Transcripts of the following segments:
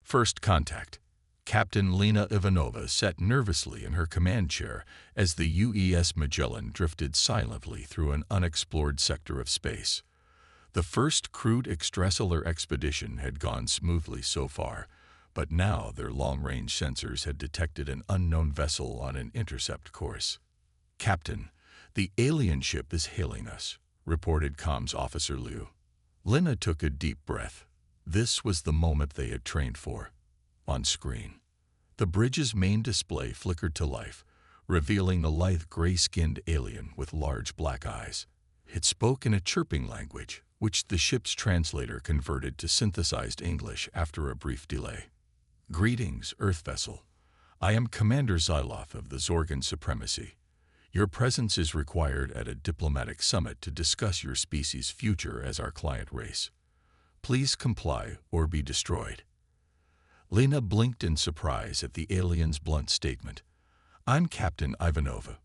First contact. Captain Lena Ivanova sat nervously in her command chair as the UES Magellan drifted silently through an unexplored sector of space. The first crewed extrasolar expedition had gone smoothly so far, but now their long-range sensors had detected an unknown vessel on an intercept course. "Captain, the alien ship is hailing us," reported Comms Officer Liu. Lena took a deep breath. This was the moment they had trained for. On screen, the bridge's main display flickered to life, revealing a lithe gray-skinned alien with large black eyes. It spoke in a chirping language, which the ship's translator converted to synthesized English after a brief delay. "Greetings, Earth vessel. I am Commander Zyloth of the Zorgan Supremacy. Your presence is required at a diplomatic summit to discuss your species' future as our client race. Please comply or be destroyed." Lena blinked in surprise at the alien's blunt statement. "I'm Captain Ivanova.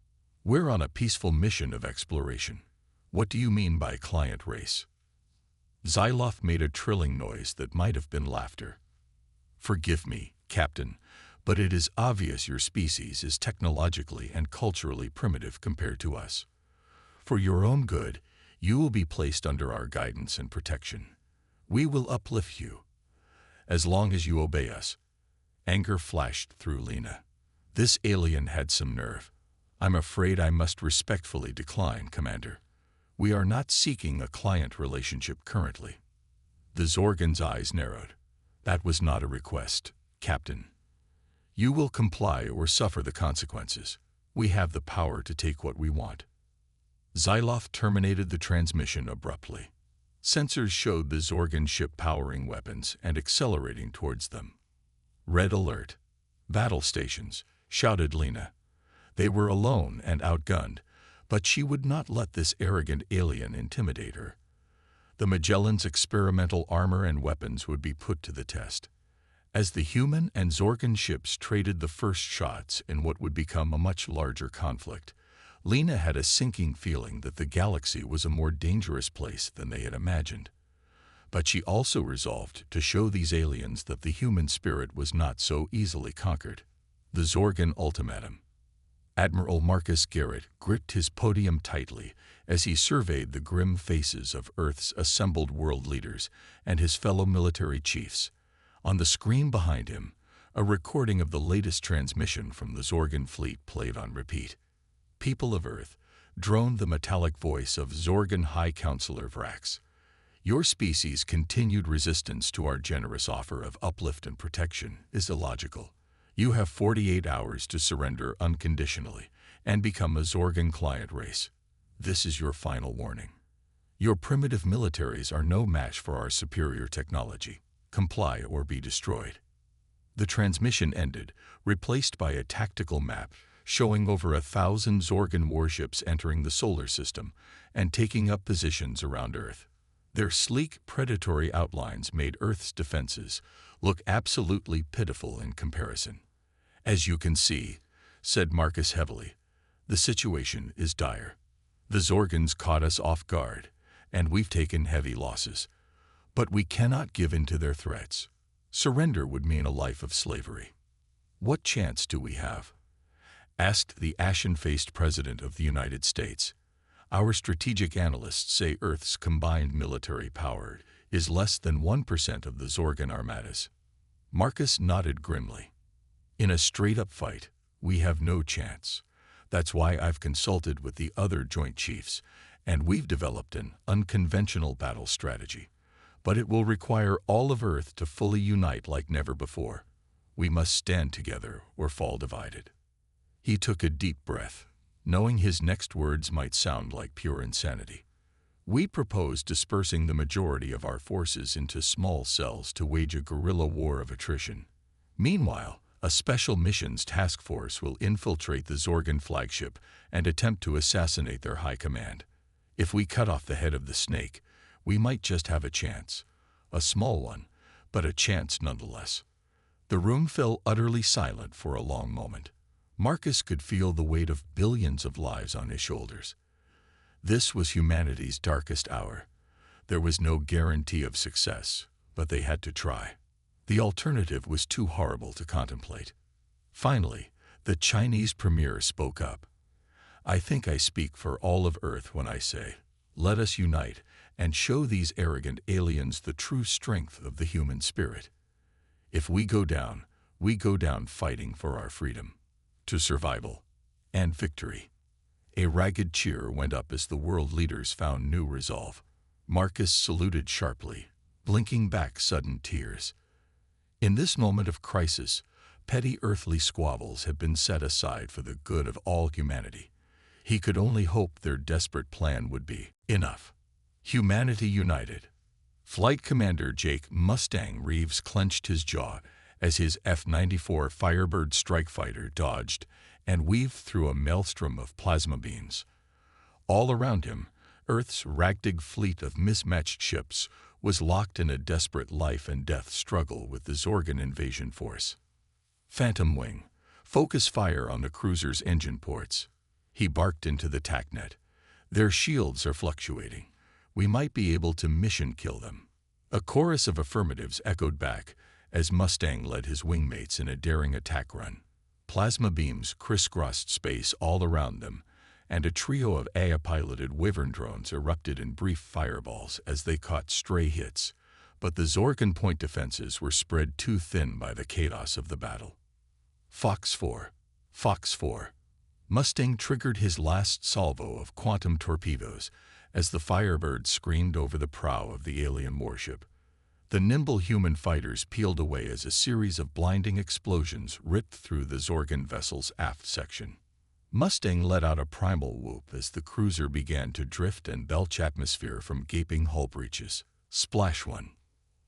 We're on a peaceful mission of exploration. What do you mean by client race?" Zyloth made a trilling noise that might have been laughter. "Forgive me, Captain, but it is obvious your species is technologically and culturally primitive compared to us. For your own good, you will be placed under our guidance and protection. We will uplift you, as long as you obey us." Anger flashed through Lena. This alien had some nerve. "I'm afraid I must respectfully decline, Commander. We are not seeking a client relationship currently." The Zorgan's eyes narrowed. "That was not a request, Captain. You will comply or suffer the consequences. We have the power to take what we want." Zyloth terminated the transmission abruptly. Sensors showed the Zorgan ship powering weapons and accelerating towards them. "Red alert. Battle stations," shouted Lena. They were alone and outgunned, but she would not let this arrogant alien intimidate her. The Magellan's experimental armor and weapons would be put to the test. As the human and Zorgan ships traded the first shots in what would become a much larger conflict, Lena had a sinking feeling that the galaxy was a more dangerous place than they had imagined. But she also resolved to show these aliens that the human spirit was not so easily conquered. The Zorgan ultimatum. Admiral Marcus Garrett gripped his podium tightly as he surveyed the grim faces of Earth's assembled world leaders and his fellow military chiefs. On the screen behind him, a recording of the latest transmission from the Zorgan fleet played on repeat. "People of Earth," droned the metallic voice of Zorgan High Counselor Vrax. "Your species' continued resistance to our generous offer of uplift and protection is illogical. You have 48 hours to surrender unconditionally and become a Zorgan client race. This is your final warning. Your primitive militaries are no match for our superior technology. Comply or be destroyed." The transmission ended, replaced by a tactical map showing over 1,000 Zorgan warships entering the solar system and taking up positions around Earth. Their sleek, predatory outlines made Earth's defenses look absolutely pitiful in comparison. "As you can see," said Marcus heavily, "the situation is dire. The Zorgans caught us off guard, and we've taken heavy losses. But we cannot give in to their threats. Surrender would mean a life of slavery." "What chance do we have?" asked the ashen-faced President of the United States. "Our strategic analysts say Earth's combined military power is less than 1% of the Zorgan armadas." Marcus nodded grimly. "In a straight-up fight, we have no chance. That's why I've consulted with the other Joint Chiefs, and we've developed an unconventional battle strategy. But it will require all of Earth to fully unite like never before. We must stand together or fall divided." He took a deep breath, knowing his next words might sound like pure insanity. "We propose dispersing the majority of our forces into small cells to wage a guerrilla war of attrition. Meanwhile, a special missions task force will infiltrate the Zorgan flagship and attempt to assassinate their high command. If we cut off the head of the snake, we might just have a chance. A small one, but a chance nonetheless." The room fell utterly silent for a long moment. Marcus could feel the weight of billions of lives on his shoulders. This was humanity's darkest hour. There was no guarantee of success, but they had to try. The alternative was too horrible to contemplate. Finally, the Chinese premier spoke up. "I think I speak for all of Earth when I say, let us unite and show these arrogant aliens the true strength of the human spirit. If we go down fighting for our freedom, to survival, and victory." A ragged cheer went up as the world leaders found new resolve. Marcus saluted sharply, blinking back sudden tears. In this moment of crisis, petty earthly squabbles had been set aside for the good of all humanity. He could only hope their desperate plan would be enough. Humanity united. Flight Commander Jake "Mustang" Reeves clenched his jaw as his F-94 Firebird strike fighter dodged and weaved through a maelstrom of plasma beams. All around him, Earth's ragtag fleet of mismatched ships was locked in a desperate life-and-death struggle with the Zorgan invasion force. "Phantom Wing, focus fire on the cruiser's engine ports," he barked into the TACnet. "Their shields are fluctuating. We might be able to mission kill them." A chorus of affirmatives echoed back as Mustang led his wingmates in a daring attack run. Plasma beams crisscrossed space all around them, and a trio of AI-piloted Wyvern drones erupted in brief fireballs as they caught stray hits, but the Zorgan point defenses were spread too thin by the chaos of the battle. Fox 4. Fox 4. Mustang triggered his last salvo of quantum torpedoes as the Firebird screamed over the prow of the alien warship. The nimble human fighters peeled away as a series of blinding explosions ripped through the Zorgan vessel's aft section. Mustang let out a primal whoop as the cruiser began to drift and belch atmosphere from gaping hull breaches. Splash 1.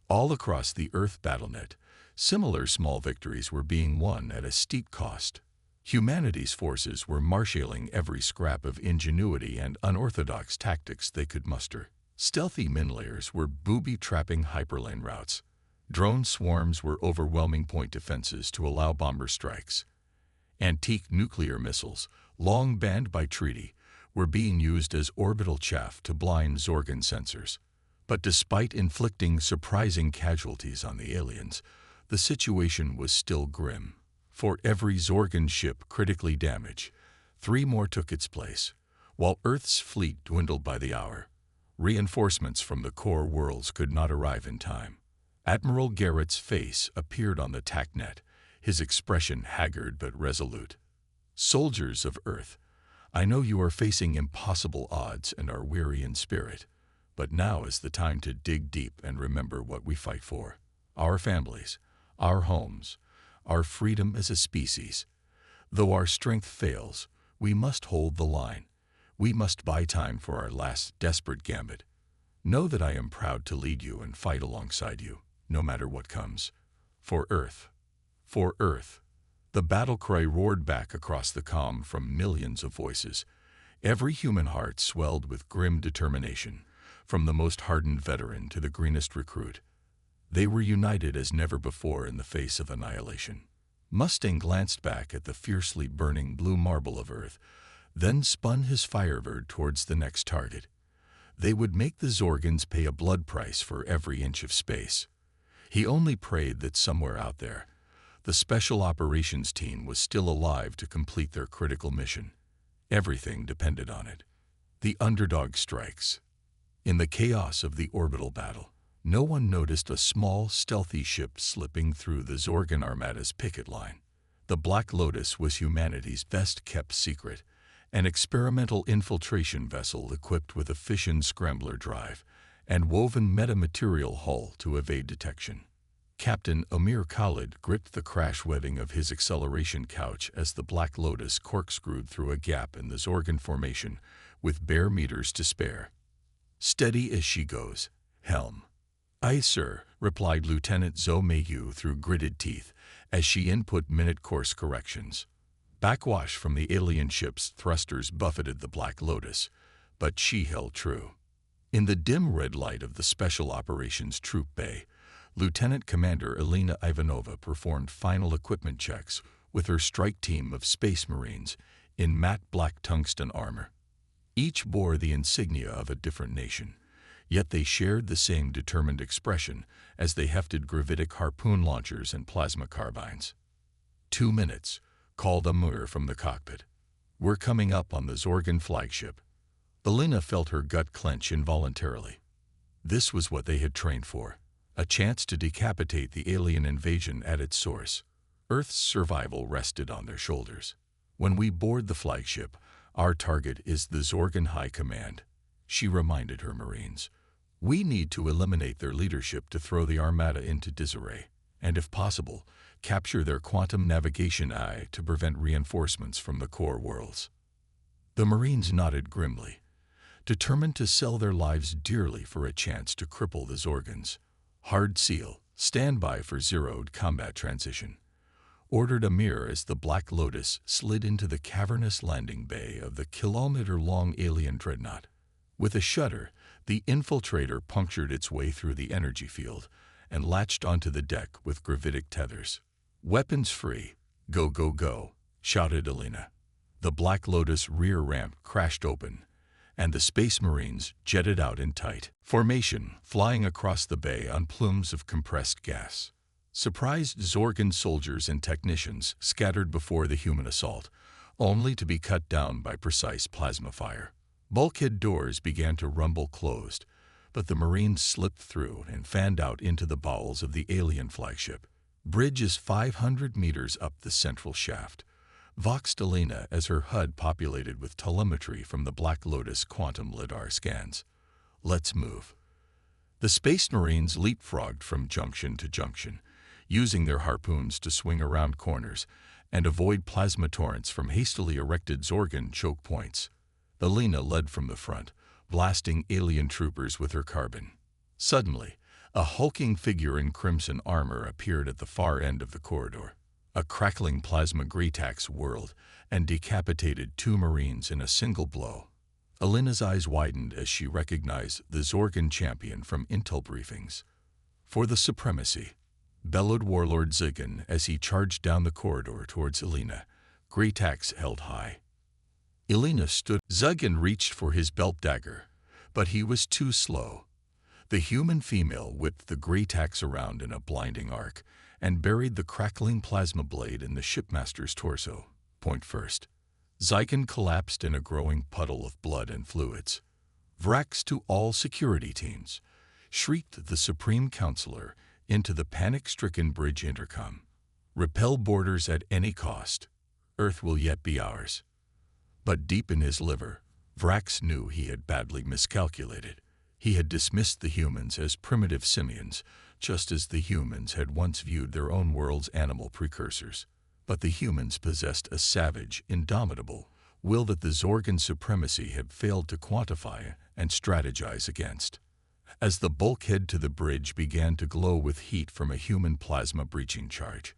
All across the Earth battlenet, similar small victories were being won at a steep cost. Humanity's forces were marshaling every scrap of ingenuity and unorthodox tactics they could muster. Stealthy minlayers were booby-trapping hyperlane routes. Drone swarms were overwhelming point defenses to allow bomber strikes. Antique nuclear missiles, long banned by treaty, were being used as orbital chaff to blind Zorgan sensors. But despite inflicting surprising casualties on the aliens, the situation was still grim. For every Zorgan ship critically damaged, 3 more took its place, while Earth's fleet dwindled by the hour. Reinforcements from the core worlds could not arrive in time. Admiral Garrett's face appeared on the TACnet, his expression haggard but resolute. "Soldiers of Earth, I know you are facing impossible odds and are weary in spirit, but now is the time to dig deep and remember what we fight for: our families, our homes, our freedom as a species. Though our strength fails, we must hold the line. We must buy time for our last desperate gambit. Know that I am proud to lead you and fight alongside you, no matter what comes. For Earth. For Earth." The battle cry roared back across the comm from millions of voices. Every human heart swelled with grim determination, from the most hardened veteran to the greenest recruit. They were united as never before in the face of annihilation. Mustang glanced back at the fiercely burning blue marble of Earth, then spun his Firebird towards the next target. They would make the Zorgans pay a blood price for every inch of space. He only prayed that somewhere out there, the Special Operations Team was still alive to complete their critical mission. Everything depended on it. The underdog strikes. In the chaos of the orbital battle, no one noticed a small, stealthy ship slipping through the Zorgan Armada's picket line. The Black Lotus was humanity's best-kept secret, an experimental infiltration vessel equipped with a fission scrambler drive and woven metamaterial hull to evade detection. Captain Amir Khalid gripped the crash webbing of his acceleration couch as the Black Lotus corkscrewed through a gap in the Zorgan formation with bare meters to spare. "Steady as she goes. Helm." "Aye, sir," replied Lieutenant Zhou Meiyu through gritted teeth as she input minute course corrections. Backwash from the alien ship's thrusters buffeted the Black Lotus, but she held true. In the dim red light of the Special Operations Troop Bay, Lieutenant Commander Elena Ivanova performed final equipment checks with her strike team of Space Marines in matte black tungsten armor. Each bore the insignia of a different nation, Yet they shared the same determined expression as they hefted gravitic harpoon launchers and plasma carbines. 2 minutes, called Amur from the cockpit. We're coming up on the Zorgan flagship. Elena felt her gut clench involuntarily. This was what they had trained for, a chance to decapitate the alien invasion at its source. Earth's survival rested on their shoulders. When we board the flagship, our target is the Zorgan High Command, she reminded her Marines. We need to eliminate their leadership to throw the Armada into disarray, and if possible, capture their quantum navigation eye to prevent reinforcements from the core worlds. The Marines nodded grimly, determined to sell their lives dearly for a chance to cripple the Zorgans. Hard seal, stand by for zeroed combat transition, ordered Amir as the Black Lotus slid into the cavernous landing bay of the kilometer-long alien dreadnought. With a shudder, the infiltrator punctured its way through the energy field and latched onto the deck with gravitic tethers. Weapons free, go, go, go, shouted Elena. The Black Lotus rear ramp crashed open, and the Space Marines jetted out in tight formation, flying across the bay on plumes of compressed gas. Surprised Zorgan soldiers and technicians scattered before the human assault, only to be cut down by precise plasma fire. Bulkhead doors began to rumble closed, but the Marines slipped through and fanned out into the bowels of the alien flagship. Bridge is 500 meters up the central shaft, voxed Elena as her HUD populated with telemetry from the Black Lotus quantum lidar scans. Let's move. The Space Marines leapfrogged from junction to junction, using their harpoons to swing around corners and avoid plasma torrents from hastily erected Zorgan choke points. Elena led from the front, blasting alien troopers with her carbine. Suddenly, a hulking figure in crimson armor appeared at the far end of the corridor. A crackling plasma Gretax whirled and decapitated 2 Marines in a single blow. Elena's eyes widened as she recognized the Zorgan champion from intel briefings. For the supremacy, bellowed Warlord Zigan as he charged down the corridor towards Elena, Gretax held high. Elena stood. Zigan reached for his belt dagger, but he was too slow. The human female whipped the Gretax around in a blinding arc and buried the crackling plasma blade in the shipmaster's torso, point first. Zigan collapsed in a growing puddle of blood and fluids. "Vrax to all security teams," shrieked the Supreme Counselor into the panic-stricken bridge intercom. "Repel boarders at any cost. Earth will yet be ours." But deep in his liver, Vrax knew he had badly miscalculated. He had dismissed the humans as primitive simians, just as the humans had once viewed their own world's animal precursors. But the humans possessed a savage, indomitable will that the Zorgan supremacy had failed to quantify and strategize against. As the bulkhead to the bridge began to glow with heat from a human plasma breaching charge,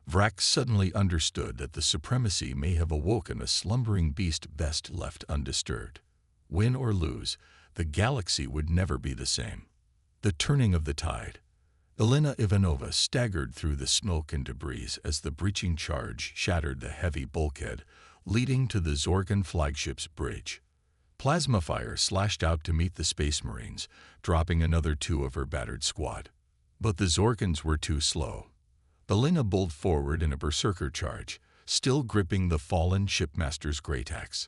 Vrax suddenly understood that the supremacy may have awoken a slumbering beast best left undisturbed. Win or lose, the galaxy would never be the same. The turning of the tide. Elena Ivanova staggered through the smoke and debris as the breaching charge shattered the heavy bulkhead, leading to the Zorgan flagship's bridge. Plasma fire slashed out to meet the Space Marines, dropping another 2 of her battered squad. But the Zorgans were too slow. Elena bowled forward in a berserker charge, still gripping the fallen shipmaster's Gretax.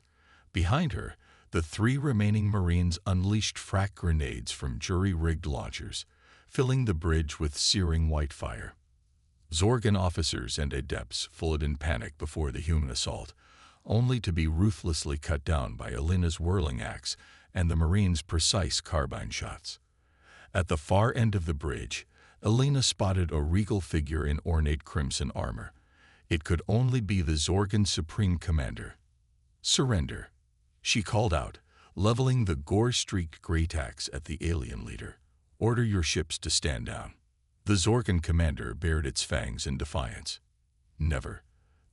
Behind her, the 3 remaining Marines unleashed frac grenades from jury-rigged launchers, filling the bridge with searing white fire. Zorgan officers and adepts fled in panic before the human assault, only to be ruthlessly cut down by Elena's whirling axe and the Marines' precise carbine shots. At the far end of the bridge, Elena spotted a regal figure in ornate crimson armor. It could only be the Zorgan Supreme Commander. "Surrender," she called out, leveling the gore-streaked Gretax at the alien leader. "Order your ships to stand down." The Zorgan commander bared its fangs in defiance. "Never.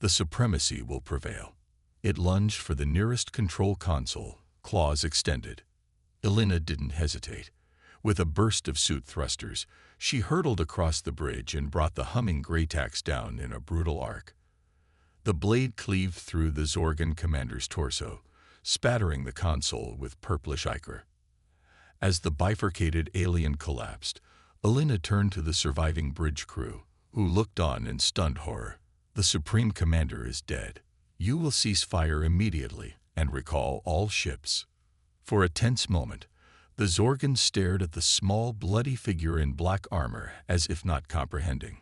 The supremacy will prevail." It lunged for the nearest control console, claws extended. Elena didn't hesitate. With a burst of suit thrusters, she hurtled across the bridge and brought the humming Gretax down in a brutal arc. The blade cleaved through the Zorgan commander's torso, spattering the console with purplish ichor. As the bifurcated alien collapsed, Elena turned to the surviving bridge crew, who looked on in stunned horror. The Supreme Commander is dead. You will cease fire immediately and recall all ships. For a tense moment, the Zorgans stared at the small, bloody figure in black armor as if not comprehending.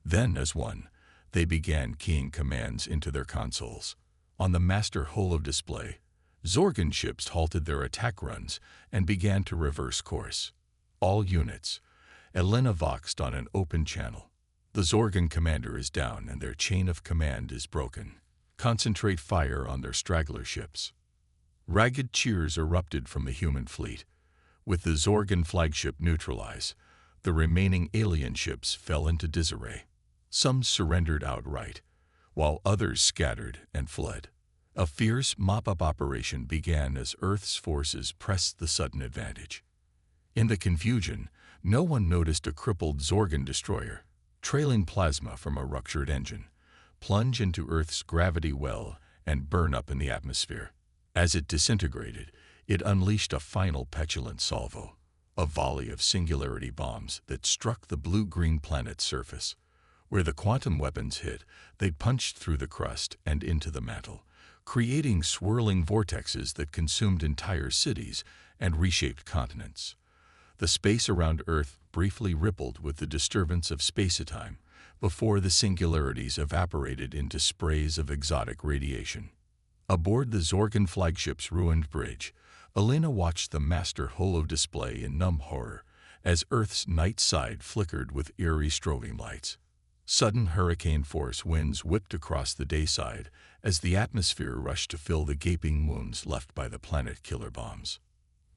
Then, as one, they began keying commands into their consoles. On the master holo-display, Zorgan ships halted their attack runs and began to reverse course. All units, Elena voxed on an open channel. The Zorgan commander is down and their chain of command is broken. Concentrate fire on their straggler ships. Ragged cheers erupted from the human fleet. With the Zorgan flagship neutralized, the remaining alien ships fell into disarray. Some surrendered outright, while others scattered and fled. A fierce mop-up operation began as Earth's forces pressed the sudden advantage. In the confusion, no one noticed a crippled Zorgan destroyer, trailing plasma from a ruptured engine, plunge into Earth's gravity well and burn up in the atmosphere. As it disintegrated, it unleashed a final petulant salvo, a volley of singularity bombs that struck the blue-green planet's surface. Where the quantum weapons hit, they punched through the crust and into the mantle, creating swirling vortexes that consumed entire cities and reshaped continents. The space around Earth briefly rippled with the disturbance of space-time before the singularities evaporated into sprays of exotic radiation. Aboard the Zorgan flagship's ruined bridge, Elena watched the master holo-display in numb horror as Earth's night side flickered with eerie strobing lights. Sudden hurricane-force winds whipped across the day side as the atmosphere rushed to fill the gaping wounds left by the planet-killer bombs.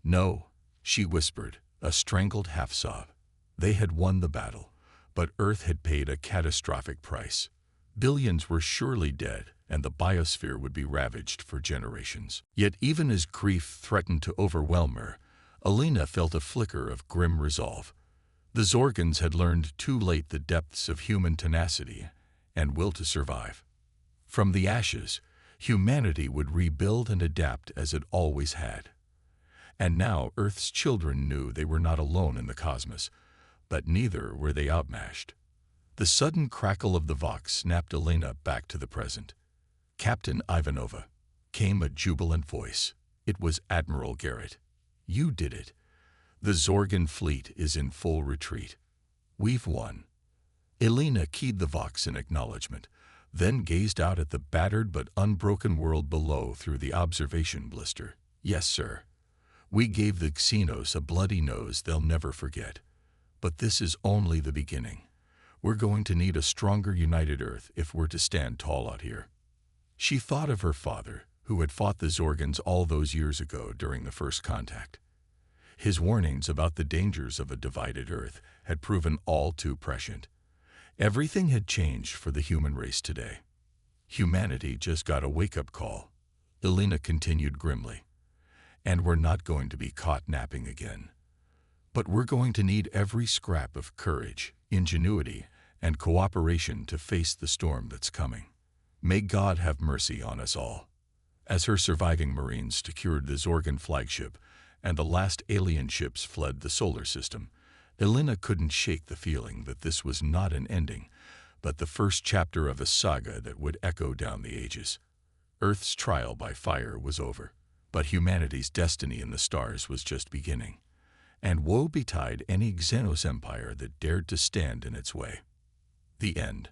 "No," she whispered, a strangled half-sob. They had won the battle, but Earth had paid a catastrophic price. Billions were surely dead, and the biosphere would be ravaged for generations. Yet even as grief threatened to overwhelm her, Elena felt a flicker of grim resolve. The Zorgans had learned too late the depths of human tenacity and will to survive. From the ashes, humanity would rebuild and adapt as it always had. And now Earth's children knew they were not alone in the cosmos, but neither were they outmatched. The sudden crackle of the Vox snapped Elena back to the present. "Captain Ivanova," came a jubilant voice. It was Admiral Garrett. "You did it. The Zorgan fleet is in full retreat. We've won." Elena keyed the Vox in acknowledgement, then gazed out at the battered but unbroken world below through the observation blister. "Yes, sir. We gave the Xenos a bloody nose they'll never forget. But this is only the beginning. We're going to need a stronger united Earth if we're to stand tall out here." She thought of her father, who had fought the Zorgans all those years ago during the first contact. His warnings about the dangers of a divided Earth had proven all too prescient. Everything had changed for the human race today. Humanity just got a wake-up call, Elena continued grimly. And we're not going to be caught napping again. But we're going to need every scrap of courage, ingenuity, and cooperation to face the storm that's coming. May God have mercy on us all. As her surviving Marines secured the Zorgan flagship and the last alien ships fled the solar system, Elena couldn't shake the feeling that this was not an ending, but the first chapter of a saga that would echo down the ages. Earth's trial by fire was over, but humanity's destiny in the stars was just beginning. And woe betide any Xenos empire that dared to stand in its way. The end.